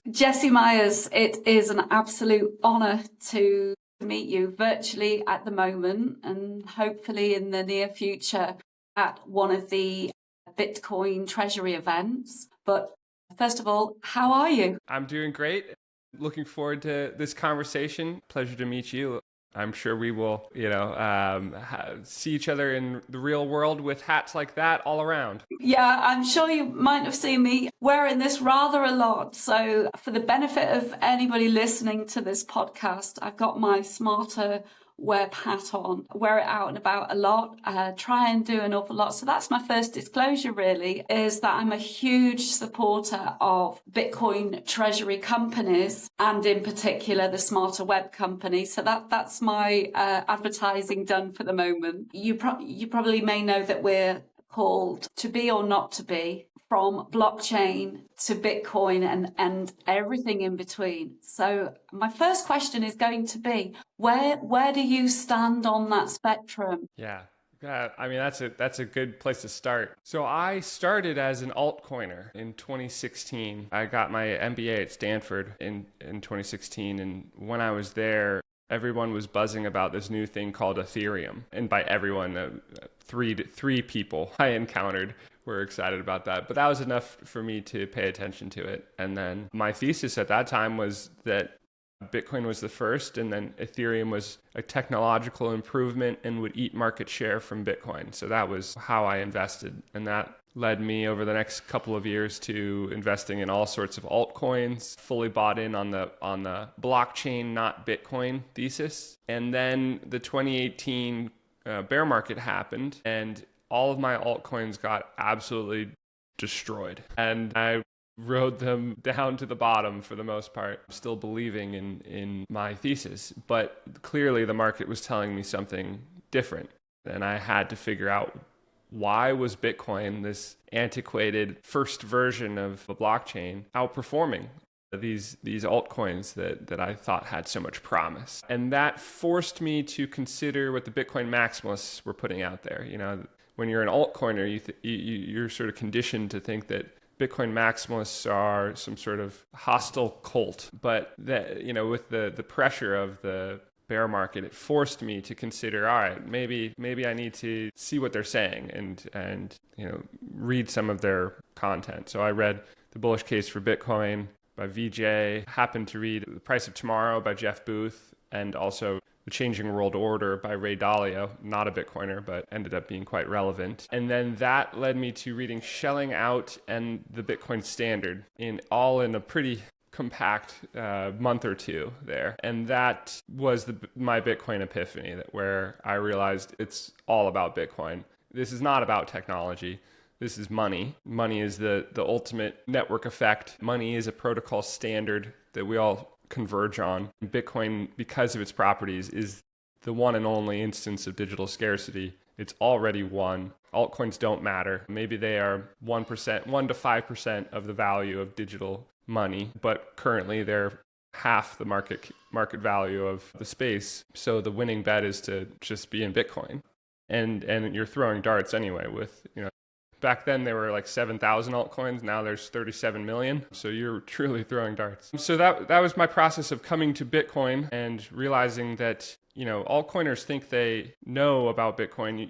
Jessie Myers, it is an absolute honour to meet you virtually at the moment and hopefully in the near future at one of the Bitcoin treasury events. But first of all, how are you? I'm doing great. Looking forward to this conversation. Pleasure to meet you. I'm sure we will, see each other in the real world with hats like that all around. Yeah, I'm sure you might have seen me wearing this rather a lot. So for the benefit of anybody listening to this podcast, I've got my smarter web hat on, wear it out and about a lot, try and do an awful lot. So that's my first disclosure really, is that I'm a huge supporter of Bitcoin treasury companies and in particular the smarter web company. So that's my advertising done for the moment. You probably may know that we're called To Be or Not to Be, from blockchain to Bitcoin and everything in between. So my first question is going to be, where do you stand on that spectrum? Yeah. I mean, that's a good place to start. So I started as an altcoiner in 2016. I got my MBA at Stanford in 2016. And when I was there, everyone was buzzing about this new thing called Ethereum. And by everyone, three people I encountered were excited about that. But that was enough for me to pay attention to it. And then my thesis at that time was that Bitcoin was the first, and then Ethereum was a technological improvement and would eat market share from Bitcoin. So that was how I invested. And that led me over the next couple of years to investing in all sorts of altcoins, fully bought in on the blockchain, not Bitcoin thesis. And then the 2018 bear market happened, and all of my altcoins got absolutely destroyed. And I rode them down to the bottom for the most part, still believing in my thesis. But clearly the market was telling me something different. And I had to figure out, why was Bitcoin, this antiquated first version of a blockchain, outperforming these altcoins that I thought had so much promise? And that forced me to consider what the Bitcoin maximalists were putting out there. You know, when you're an altcoiner, you're sort of conditioned to think that Bitcoin maximalists are some sort of hostile cult. But that, with the pressure of the bear market, it forced me to consider, all right, maybe I need to see what they're saying and read some of their content. So I read The Bullish Case for Bitcoin by VJ, happened to read The Price of Tomorrow by Jeff Booth, and also The Changing World Order by Ray Dalio, not a Bitcoiner, but ended up being quite relevant. And then that led me to reading Shelling Out and the Bitcoin Standard, in a pretty compact month or two there. And that was my Bitcoin epiphany, where I realized it's all about Bitcoin. This is not about technology. This is money. Money is the ultimate network effect. Money is a protocol standard that we all converge on. Bitcoin, because of its properties, is the one and only instance of digital scarcity. It's already won. Altcoins don't matter. Maybe they are 1%, 1 to 5% of the value of digital money, but currently they're half the market value of the space. So the winning bet is to just be in Bitcoin. And you're throwing darts anyway with, back then there were like 7,000 altcoins. Now there's 37 million. So you're truly throwing darts. So that was my process of coming to Bitcoin and realizing that, altcoiners think they know about Bitcoin.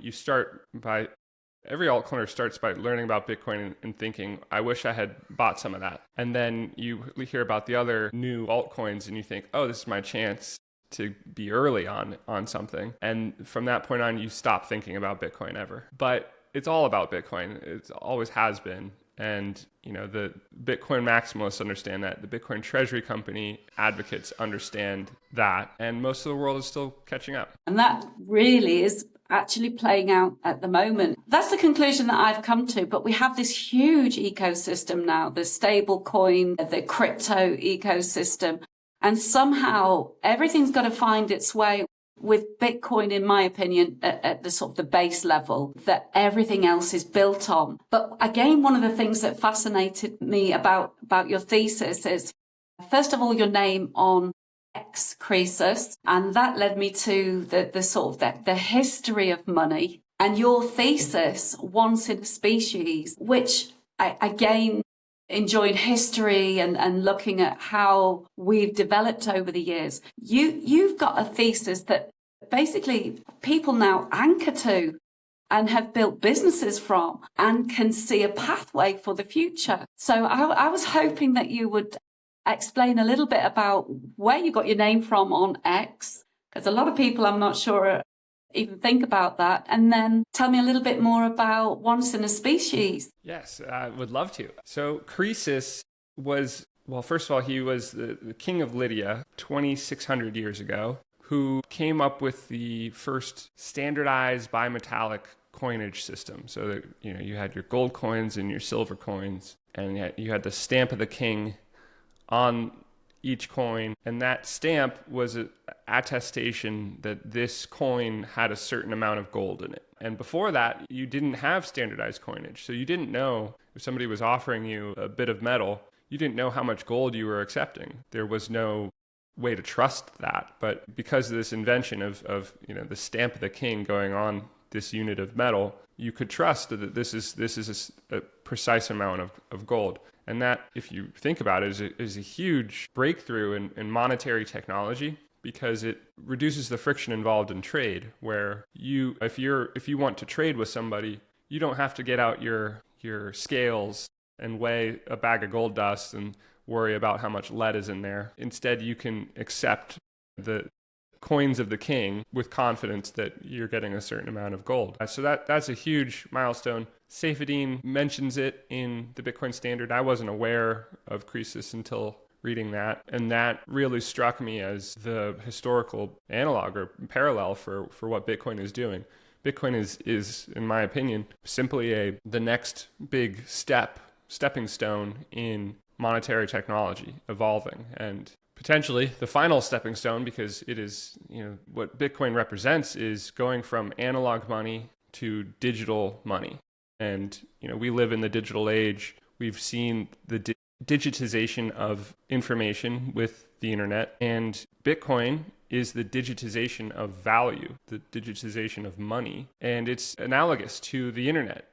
Every altcoiner starts by learning about Bitcoin and thinking, I wish I had bought some of that. And then you hear about the other new altcoins and you think, oh, this is my chance to be early on something. And from that point on, you stop thinking about Bitcoin ever. But it's all about Bitcoin. It always has been. And, the Bitcoin maximalists understand that. The Bitcoin treasury company advocates understand that. And most of the world is still catching up. And that really is actually playing out at the moment. That's the conclusion that I've come to. But we have this huge ecosystem now, the stable coin, the crypto ecosystem. And somehow everything's got to find its way with Bitcoin, in my opinion, at the sort of the base level that everything else is built on. But again, one of the things that fascinated me about your thesis is, first of all, your name on X, Croesus, and that led me to the sort of the history of money and your thesis, once in a species, which again enjoying history and looking at how we've developed over the years, you've got a thesis that basically people now anchor to and have built businesses from and can see a pathway for the future. So I was hoping that you would explain a little bit about where you got your name from on X, because a lot of people, I'm not sure, even think about that. And then tell me a little bit more about once in a species. Yes, I would love to. So Croesus was, well, first of all, he was the king of Lydia 2,600 years ago, who came up with the first standardized bimetallic coinage system. So that, you had your gold coins and your silver coins, and yet you had the stamp of the king on each coin, and that stamp was an attestation that this coin had a certain amount of gold in it. And before that, you didn't have standardized coinage, so you didn't know if somebody was offering you a bit of metal, you didn't know how much gold you were accepting. There was no way to trust that. But because of this invention of the stamp of the king going on this unit of metal, you could trust that this is a precise amount of gold. And that, if you think about it, is a huge breakthrough in monetary technology, because it reduces the friction involved in trade, where if you want to trade with somebody, you don't have to get out your scales and weigh a bag of gold dust and worry about how much lead is in there. Instead, you can accept the coins of the king with confidence that you're getting a certain amount of gold. So that's a huge milestone. Saifedean mentions it in the Bitcoin Standard. I wasn't aware of Croesus until reading that, and that really struck me as the historical analog or parallel for what Bitcoin is doing. Bitcoin is, in my opinion, simply the next big stepping stone in monetary technology evolving, and potentially the final stepping stone, because it is, what Bitcoin represents is going from analog money to digital money. And, we live in the digital age. We've seen the digitization of information with the internet, and Bitcoin is the digitization of value, the digitization of money. And it's analogous to the internet.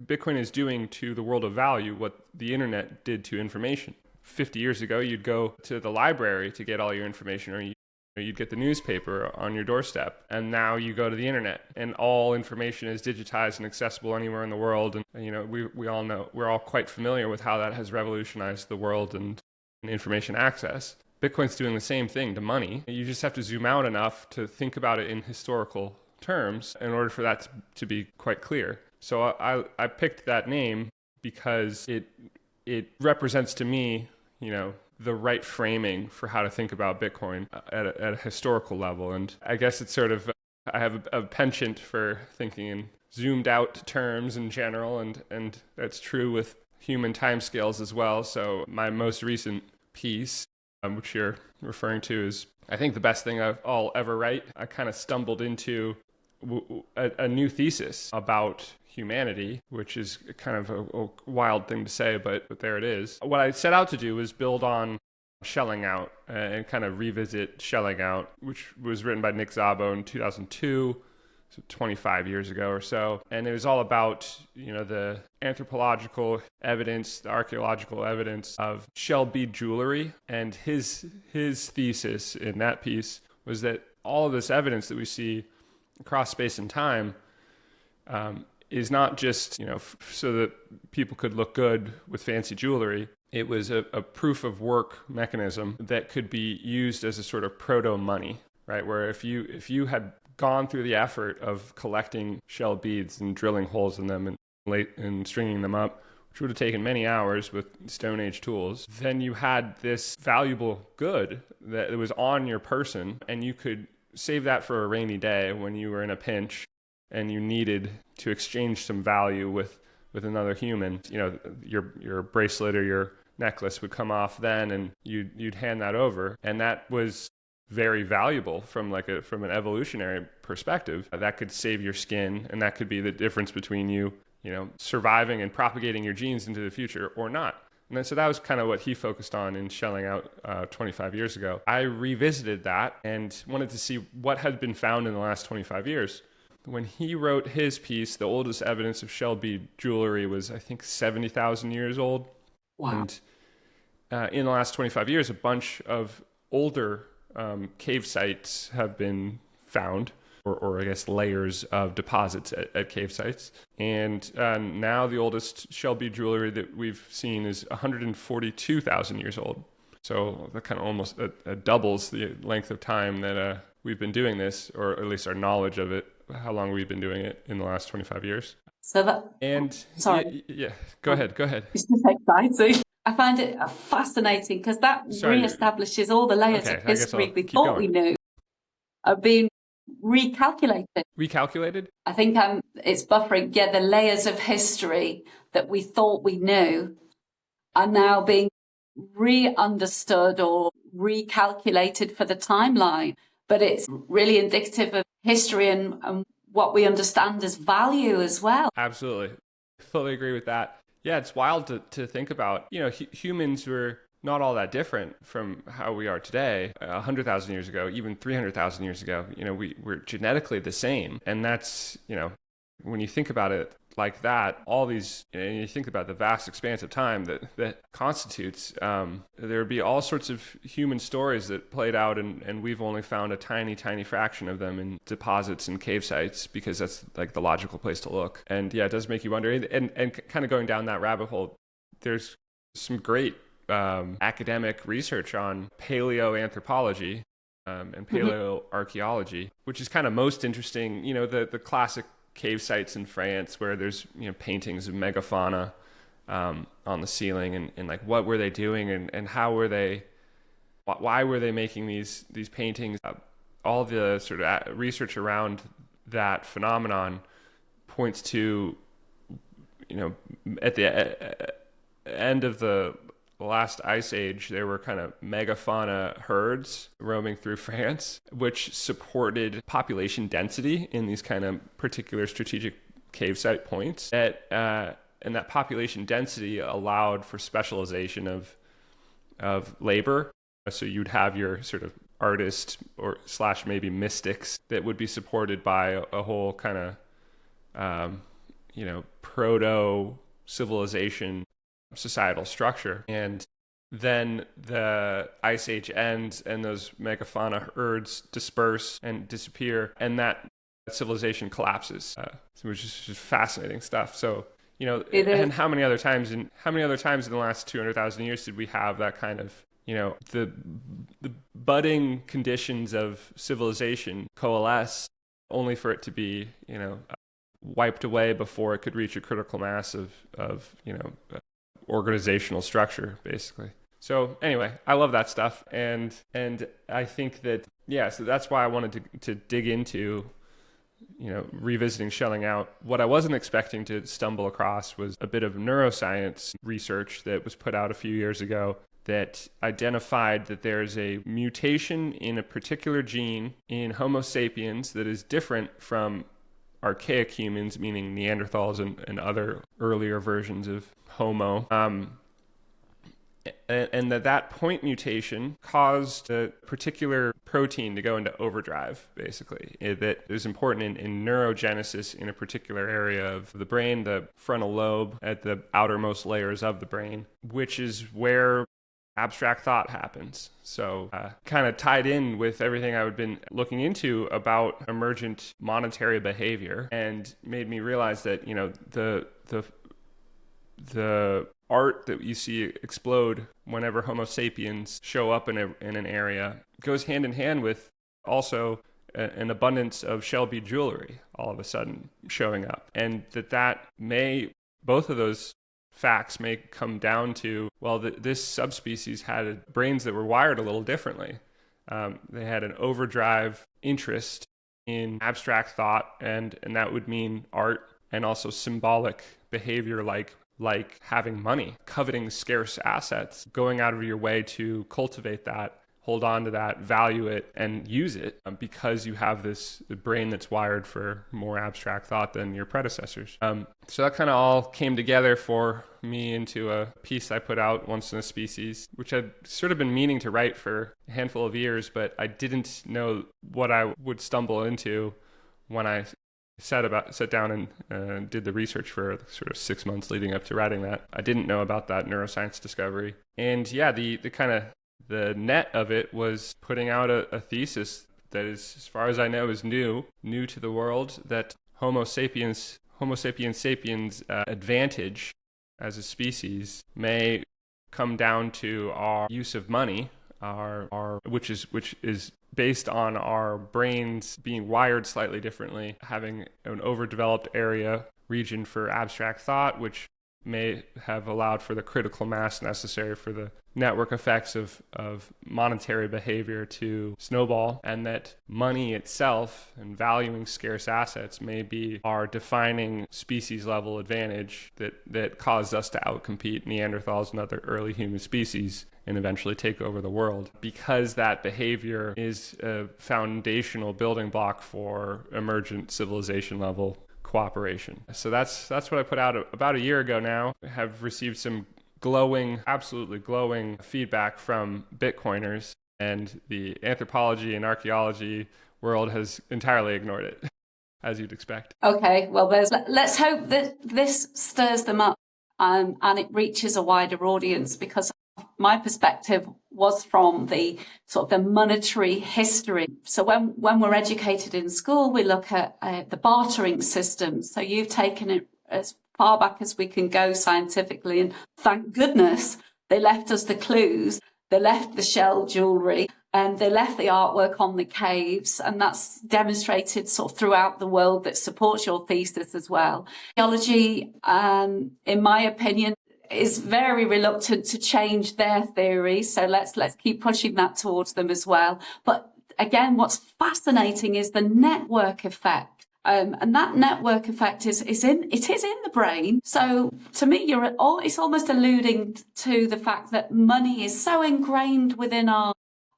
Bitcoin is doing to the world of value what the internet did to information. 50 years ago, you'd go to the library to get all your information, or you'd get the newspaper on your doorstep. And now you go to the internet, and all information is digitized and accessible anywhere in the world. And we all know, we're all quite familiar with how that has revolutionized the world and information access. Bitcoin's doing the same thing to money. You just have to zoom out enough to think about it in historical terms in order for that to be quite clear. So I picked that name because it represents to me, the right framing for how to think about Bitcoin at a historical level. And I guess it's sort of, I have a penchant for thinking in zoomed out terms in general, and that's true with human timescales as well. So my most recent piece, which you're referring to, is, I think, the best thing I'll ever write. I kind of stumbled into a new thesis about humanity, which is kind of a wild thing to say, but there it is. What I set out to do was build on Shelling Out and kind of revisit Shelling Out, which was written by Nick Szabo in 2002, so 25 years ago or so. And it was all about, the anthropological evidence, the archaeological evidence of shell bead jewelry. And his thesis in that piece was that all of this evidence that we see across space and time is not just, so that people could look good with fancy jewelry. It was a proof of work mechanism that could be used as a sort of proto-money, right? Where if you had gone through the effort of collecting shell beads and drilling holes in them and stringing them up, which would have taken many hours with Stone Age tools, then you had this valuable good that was on your person, and you could save that for a rainy day when you were in a pinch and you needed to exchange some value with another human. Your bracelet or your necklace would come off then, and you'd hand that over, and that was very valuable from an evolutionary perspective. That could save your skin, and that could be the difference between you surviving and propagating your genes into the future or not. And then, so that was kind of what he focused on in Shelling Out 25 years ago. I revisited that and wanted to see what had been found in the last 25 years. When he wrote his piece, the oldest evidence of shell bead jewelry was, I think, 70,000 years old. Wow. And in the last 25 years, a bunch of older cave sites have been found, or I guess layers of deposits at cave sites. And now the oldest shell bead jewelry that we've seen is 142,000 years old. So that kind of almost doubles the length of time that we've been doing this, or at least our knowledge of it, how long we've been doing it in the last 25 years. So that, And sorry. yeah, go ahead. It's just exciting. I find it fascinating because that reestablishes all the layers of I guess history I'll we keep thought going. we knew are being recalculated. Recalculated? I think it's buffering. Yeah, the layers of history that we thought we knew are now being re-understood or recalculated for the timeline. But it's really indicative of history and what we understand as value as well. Absolutely. Fully agree with that. Yeah, it's wild to think about. You know, humans were not all that different from how we are today. 100,000 years ago, even 300,000 years ago, you know, we're genetically the same. And that's, you know, when you think about it like that, all these, and you think about the vast expanse of time that constitutes, there would be all sorts of human stories that played out, and we've only found a tiny, tiny fraction of them in deposits and cave sites, because that's like the logical place to look. And yeah, it does make you wonder. And kind of going down that rabbit hole, there's some great academic research on paleoanthropology and paleoarchaeology, which is kind of most interesting. You know, the classic cave sites in France where there's, you know, paintings of megafauna on the ceiling, and like what were they doing, and how were they, why were they making these paintings? All the sort of research around that phenomenon points to, you know, at the end of the last ice age, there were kind of megafauna herds roaming through France, which supported population density in these kind of particular strategic cave site points. And that population density allowed for specialization of labor. So you'd have your sort of artist or / maybe mystics that would be supported by a whole kind of, you know, proto civilization societal structure. And then the ice age ends and those megafauna herds disperse and disappear, and that civilization collapses, which is just fascinating stuff. So, you know, and how many other times in the last 200,000 years did we have that kind of, you know, the budding conditions of civilization coalesce, only for it to be, you know, wiped away before it could reach a critical mass of you know, organizational structure, basically. So anyway, I love that stuff, and I think that, yeah, so that's why I wanted to dig into, you know, revisiting shelling out. What I wasn't expecting to stumble across was a bit of neuroscience research that was put out a few years ago that identified that there's a mutation in a particular gene in Homo sapiens that is different from archaic humans, meaning Neanderthals and other earlier versions of Homo, and that point mutation caused a particular protein to go into overdrive, basically, that is important in neurogenesis in a particular area of the brain, the frontal lobe at the outermost layers of the brain, which is where abstract thought happens. So kind of tied in with everything I've been looking into about emergent monetary behavior, and made me realize that, you know, the art that you see explode whenever Homo sapiens show up in an area goes hand in hand with also an abundance of shell bead jewelry all of a sudden showing up, and that may, both of those facts may come down to, well, this subspecies had brains that were wired a little differently. They had an overdrive interest in abstract thought, and that would mean art, and also symbolic behavior like having money, coveting scarce assets, going out of your way to cultivate that, hold on to that, value it, and use it, because you have this brain that's wired for more abstract thought than your predecessors. So that kind of all came together for me into a piece I put out, Once in a Species, which I'd sort of been meaning to write for a handful of years, but I didn't know what I would stumble into when I sat down and did the research for sort of 6 months leading up to writing that. I didn't know about that neuroscience discovery. And yeah, the kind of the net of it was putting out a thesis that is, as far as I know, is new to the world, that Homo sapiens advantage as a species may come down to our use of money, which is based on our brains being wired slightly differently, having an overdeveloped region for abstract thought, which may have allowed for the critical mass necessary for the network effects of monetary behavior to snowball, and that money itself and valuing scarce assets may be our defining species level advantage that caused us to outcompete Neanderthals and other early human species and eventually take over the world, because that behavior is a foundational building block for emergent civilization level cooperation. So that's what I put out about a year ago now. I have received some absolutely glowing feedback from Bitcoiners, and the anthropology and archaeology world has entirely ignored it, as you'd expect. Okay, well, let's hope that this stirs them up and it reaches a wider audience, because my perspective was from the sort of the monetary history. So when we're educated in school, we look at the bartering system. So you've taken it as far back as we can go scientifically, and thank goodness they left us the clues. They left the shell jewelry and they left the artwork on the caves, and that's demonstrated sort of throughout the world that supports your thesis as well. Archaeology, in my opinion, is very reluctant to change their theory. So let's keep pushing that towards them as well. But again, what's fascinating is the network effect. And that network effect is in the brain. So to me, it's almost alluding to the fact that money is so ingrained within our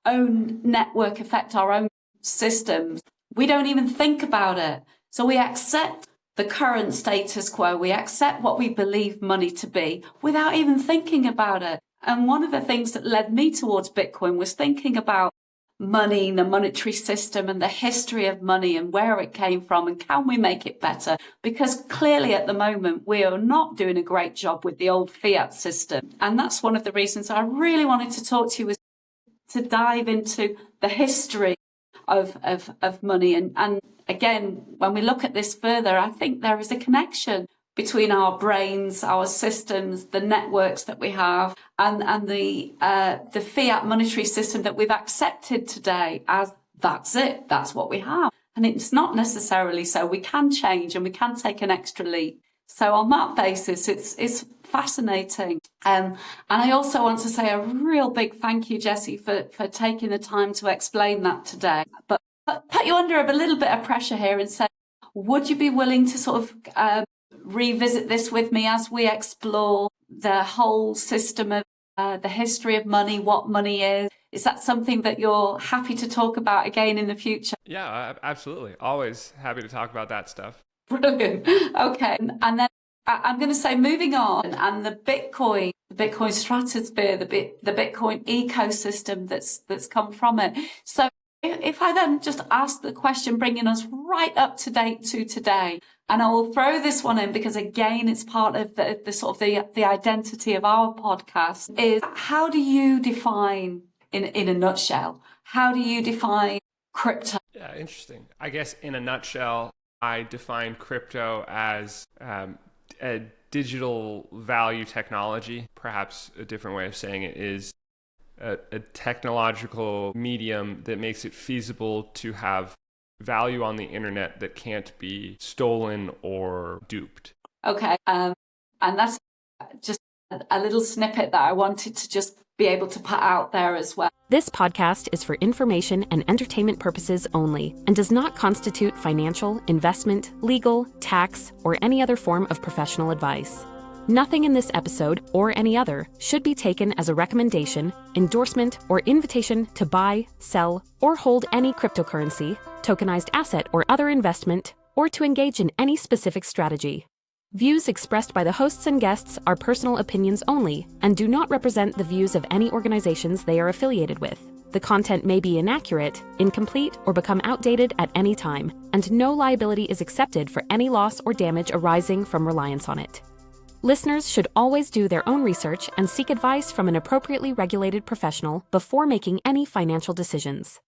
own network effect, our own systems. We don't even think about it. So we accept the current status quo. We accept what we believe money to be without even thinking about it. And one of the things that led me towards Bitcoin was thinking about money, the monetary system, and the history of money and where it came from, and can we make it better? Because clearly at the moment we are not doing a great job with the old fiat system. And that's one of the reasons I really wanted to talk to you, was to dive into the history of money. And again, when we look at this further, I think there is a connection between our brains, our systems, the networks that we have, and the fiat monetary system that we've accepted today as that's it, that's what we have. And it's not necessarily so. We can change and we can take an extra leap. So on that basis, it's fascinating. And I also want to say a real big thank you, Jessie, for taking the time to explain that today. But put you under a little bit of pressure here and say, would you be willing to sort of revisit this with me as we explore the whole system of the history of money, what money is? Is that something that you're happy to talk about again in the future? Yeah, absolutely. Always happy to talk about that stuff. Brilliant. Okay. And then I'm going to say, moving on, and the Bitcoin stratosphere, the Bitcoin ecosystem that's come from it. So if I then just ask the question, bringing us right up to date to today, and I will throw this one in because again, it's part of the sort of the identity of our podcast, is how do you define, in a nutshell, how do you define crypto? Yeah, interesting. I guess in a nutshell, I define crypto as a digital value technology. Perhaps a different way of saying it is a technological medium that makes it feasible to have value on the internet that can't be stolen or duped. Okay, and that's just a little snippet that I wanted to just be able to put out there as well. This podcast is for information and entertainment purposes only and does not constitute financial, investment, legal, tax, or any other form of professional advice. Nothing in this episode or any other should be taken as a recommendation, endorsement, or invitation to buy, sell, or hold any cryptocurrency, tokenized asset, or other investment, or to engage in any specific strategy. Views expressed by the hosts and guests are personal opinions only and do not represent the views of any organizations they are affiliated with. The content may be inaccurate, incomplete, or become outdated at any time, and no liability is accepted for any loss or damage arising from reliance on it. Listeners should always do their own research and seek advice from an appropriately regulated professional before making any financial decisions.